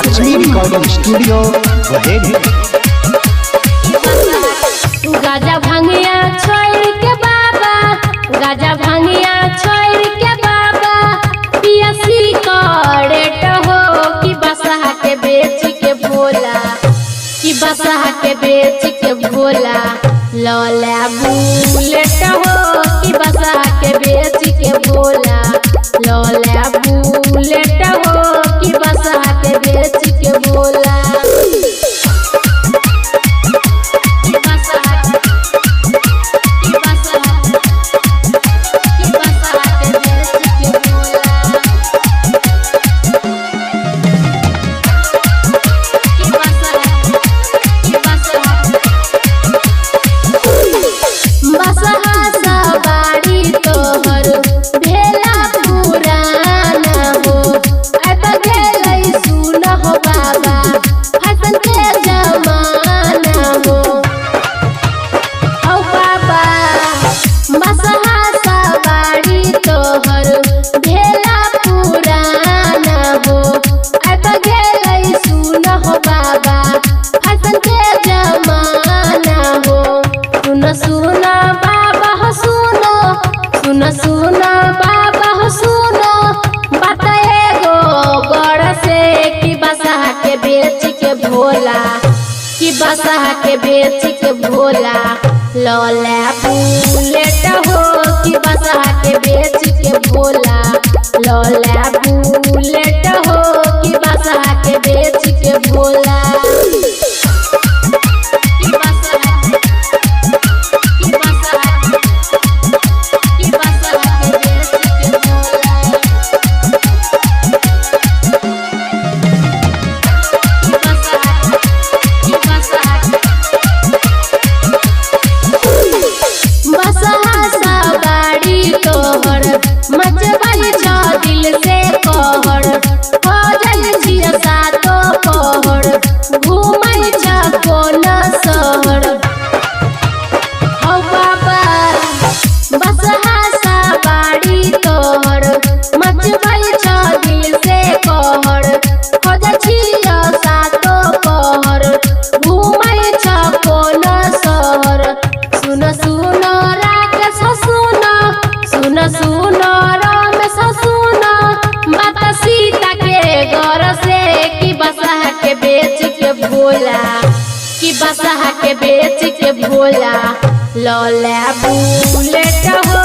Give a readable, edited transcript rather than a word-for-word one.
Lakshmi recording studio Baheri. गाजा भांगिया छोड़ के बाबा, गाजा भांगिया छोड़ के बाबा, पियसी करेट हो कि बसहा के बेच के भोला, कि बसहा के बेच के भोला, लौला बुलेट हो कि बसहा के बेच के भोला, लौला बुलेट हो कि बसहा के बेच के भोला। सुनो बाबा हो सुनो, बात एगो बड़ से कि बसहा के बेच के भोला, कि बसहा के बेच के भोला, लौला बुलेट हो कि बसहा के बेच के भोला, लौला बुलेट हो कि बसहा के बेच के भोला। मचबल छ दिल से कहर, हो जल जिया सातो पहर, घूमै छ कोन शहर। हो बाबा बसहा सवारी तोहर, मचबल छ दिल से कहर, हो जल जिया सातो पहर, घूमै छ कोन शहर। सुन सुन राकेश सुन, सुन सुन सीता के घर से कि बसहा के बेच के भोला, कि बसहा के बेच के भोला, लौला बुलेट हो